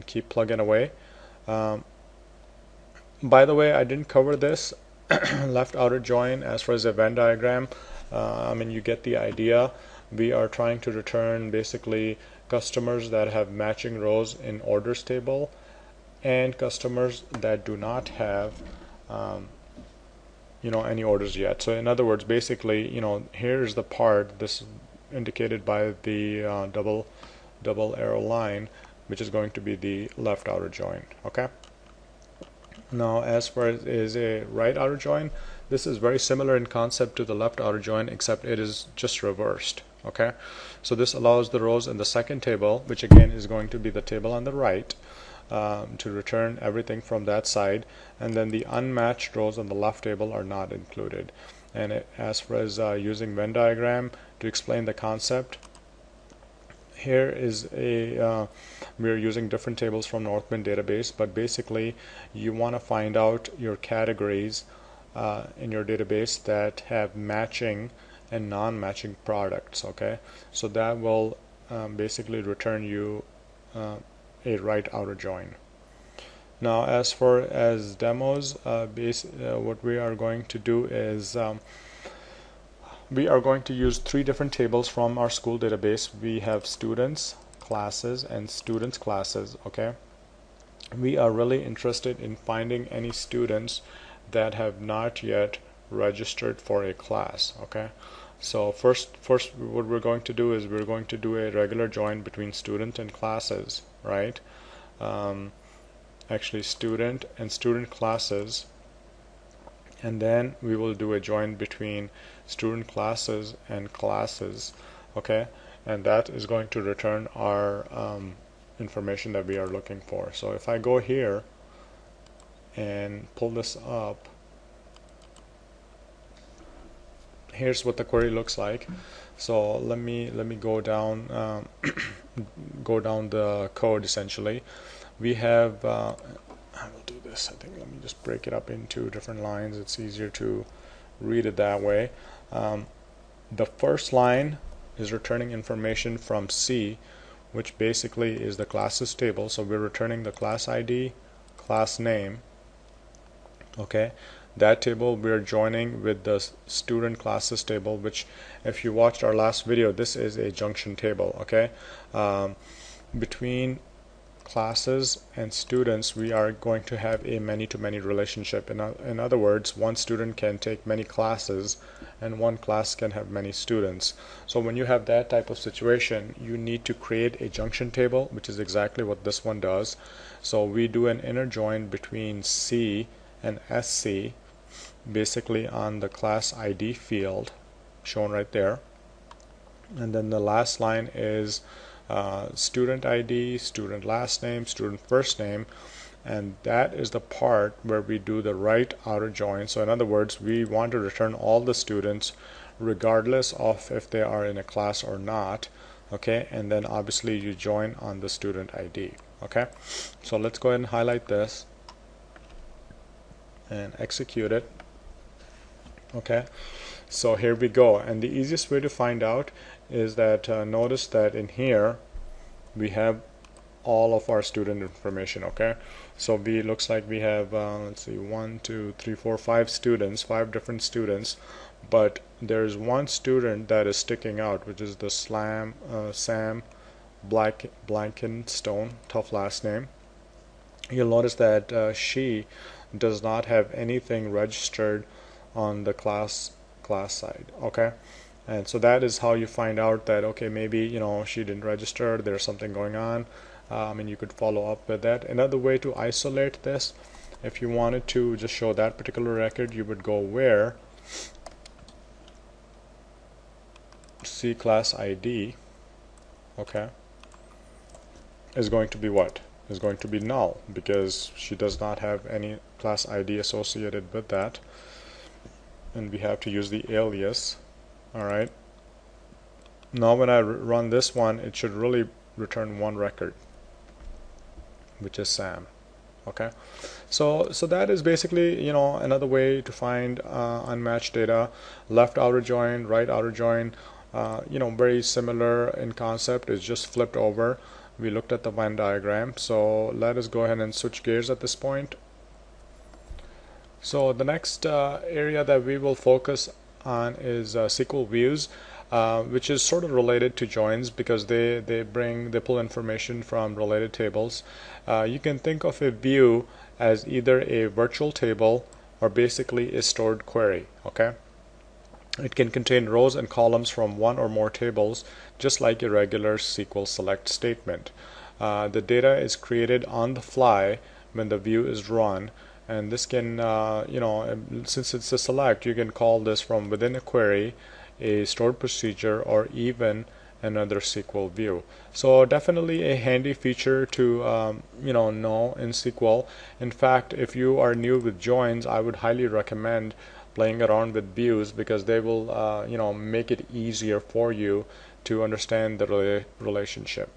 keep plugging away. By the way, I didn't cover this left outer join as far as a Venn diagram. I mean, you get the idea. We are trying to return basically customers that have matching rows in orders table and customers that do not have any orders yet. So in other words, basically, here's the part, this is indicated by the double arrow line, which is going to be the left outer join. Okay. Now, as far as a right outer join, this is very similar in concept to the left outer join, except it is just reversed. Okay, so this allows the rows in the second table, which again is going to be the table on the right, to return everything from that side, and then the unmatched rows on the left table are not included. And as far as using Venn diagram to explain the concept, here is we're using different tables from Northwind database, but basically you want to find out your categories in your database that have matching and non-matching products. Okay, so that will basically return you a right outer join. Now, as far as demos, what we are going to do is we are going to use 3 different tables from our school database. We have students, classes, and students classes. Okay, we are really interested in finding any students that have not yet registered for a class. Okay, so first what we're going to do is we're going to do a regular join between student and classes, right? Actually, student and student classes, and then we will do a join between student classes and classes. Okay, and that is going to return our information that we are looking for. So if I go here and pull this up, here's what the query looks like. So let me go down go down the code. Essentially, we have I will do this. I think let me just break it up into different lines. It's easier to read it that way. The first line is returning information from C, which basically is the classes table. So we're returning the class ID, class name. Okay, that table we're joining with the student classes table, which if you watched our last video, this is a junction table. Okay, between classes and students we are going to have a many-to-many relationship. In other words, one student can take many classes and one class can have many students. So when you have that type of situation, you need to create a junction table, which is exactly what this one does. So we do an inner join between C and SC, basically on the class ID field shown right there, and then the last line is student ID, student last name, student first name, and that is the part where we do the right outer join. So in other words, we want to return all the students regardless of if they are in a class or not. Okay, and then obviously you join on the student ID. Okay, so let's go ahead and highlight this and execute it. Okay, so here we go, and the easiest way to find out is that notice that in here we have all of our student information. Okay, so looks like we have let's see, 1 2 3 4 5 students, 5 different students, but there's one student that is sticking out, which is the Sam Blankenstone, tough last name. You'll notice that she does not have anything registered on the class side. Okay, and so that is how you find out that okay, maybe she didn't register, there's something going on, and you could follow up with that. Another way to isolate this, if you wanted to just show that particular record, you would go where C class ID, okay, is going to be what? Is going to be null, because she does not have any class ID associated with that, and we have to use the alias. Alright, now when I run this one, it should really return one record, which is Sam. Okay, so that is basically another way to find unmatched data. Left outer join, right outer join, very similar in concept, it's just flipped over. We looked at the Venn diagram, so let us go ahead and switch gears at this point. So the next area that we will focus on is SQL views, which is sort of related to joins because they pull information from related tables. You can think of a view as either a virtual table or basically a stored query. Okay, it can contain rows and columns from one or more tables, just like a regular SQL select statement. The data is created on the fly when the view is run, and this can, since it's a select, you can call this from within a query, a stored procedure, or even another SQL view. So definitely a handy feature to know in SQL. In fact, if you are new with joins, I would highly recommend playing around with views because they will make it easier for you to understand the relationship.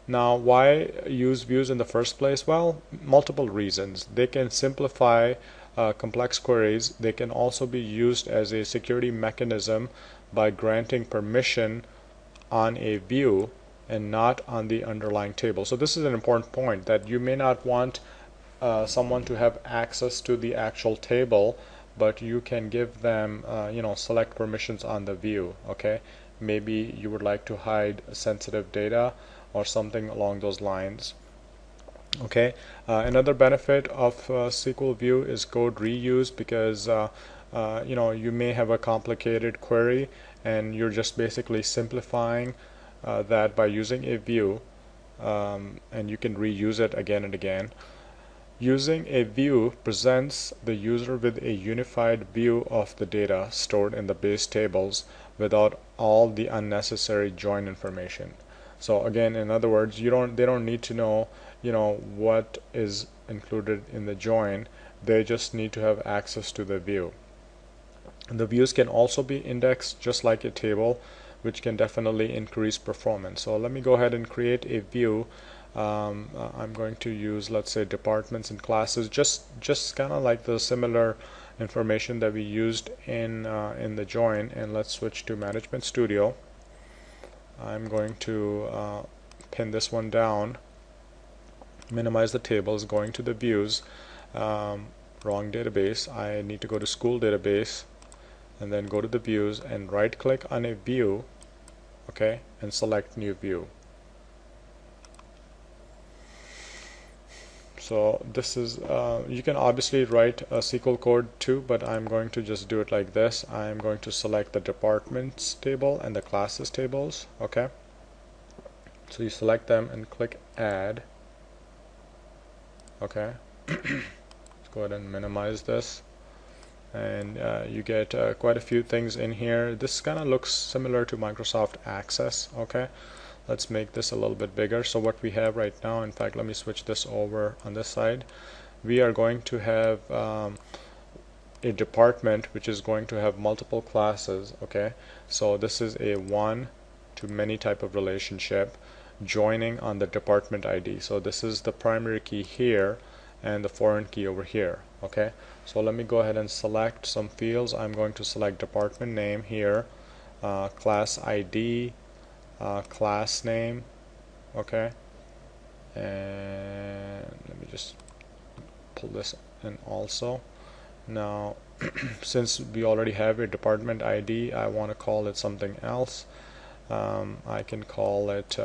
Now, why use views in the first place? Well, multiple reasons. They can simplify complex queries. They can also be used as a security mechanism by granting permission on a view and not on the underlying table. So this is an important point, that you may not want someone to have access to the actual table, but you can give them select permissions on the view. Okay, maybe you would like to hide sensitive data or something along those lines. Okay, another benefit of SQL view is code reuse, because you may have a complicated query and you're just basically simplifying that by using a view, and you can reuse it again and again. Using a view presents the user with a unified view of the data stored in the base tables without all the unnecessary join information. So again, in other words, they don't need to know what is included in the join. They just need to have access to the view. And the views can also be indexed just like a table, which can definitely increase performance. So let me go ahead and create a view. I'm going to use, let's say, departments and classes, just kind of like the similar information that we used in the join. And let's switch to Management Studio. I'm going to pin this one down, minimize the tables, going to the views, wrong database. I need to go to school database and then go to the views and right click on a view, okay, and select new view. So this is, you can obviously write a SQL code too, but I'm going to just do it like this. I'm going to select the departments table and the classes tables. Okay, so you select them and click add. Okay, let's go ahead and minimize this, and you get quite a few things in here. This kind of looks similar to Microsoft Access. Okay, let's make this a little bit bigger. So what we have right now, in fact, let me switch this over on this side. We are going to have a department which is going to have multiple classes. Okay, so this is a one-to-many type of relationship joining on the department ID. So this is the primary key here and the foreign key over here. Okay, so let me go ahead and select some fields. I'm going to select department name here, class ID, class name. Okay, and let me just pull this in also. Now since we already have a department ID, I want to call it something else. I can call it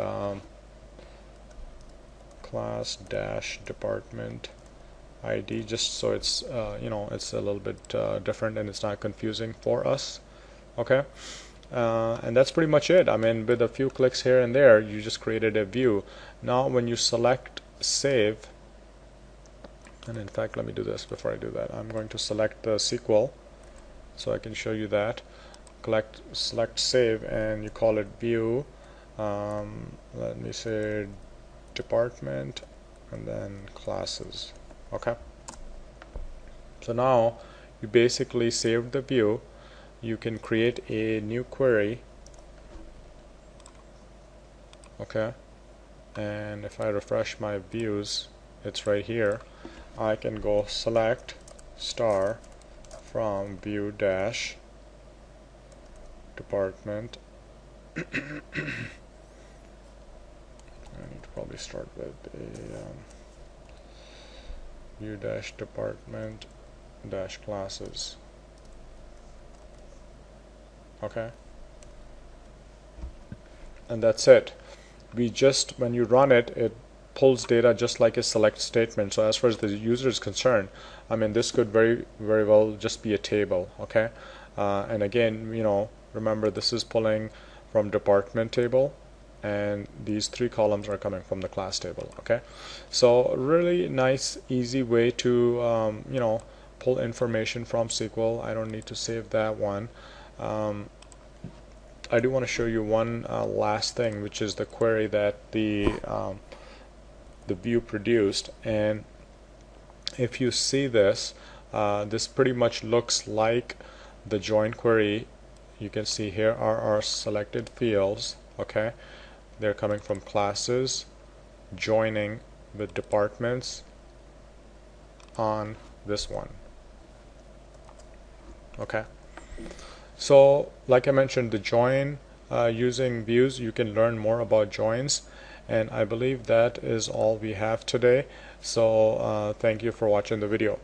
class-department ID, just so it's it's a little bit different and it's not confusing for us. Okay, and that's pretty much it. I mean, with a few clicks here and there, you just created a view. Now when you select save, and in fact, let me do this before I do that. I'm going to select the SQL so I can show you that. Select save, and you call it view. Let me say department and then classes. Okay, so now you basically saved the view. You can create a new query. Okay, and if I refresh my views, it's right here. I can go select star from view dash department I need to probably start with a view dash department dash classes. Okay, and that's it. We just, when you run it, it pulls data just like a select statement. So as far as the user is concerned, I mean, this could very well just be a table. Okay, and again, you know, remember this is pulling from department table, and these 3 columns are coming from the class table. Okay, so really nice, easy way to you know, pull information from SQL. I don't need to save that one. I do want to show you one last thing, which is the query that the view produced. And if you see this, this pretty much looks like the join query. You can see here are our selected fields. Okay, they're coming from classes, joining with departments on this one. Okay, so like I mentioned, the join, using views, you can learn more about joins, and I believe that is all we have today. So thank you for watching the video.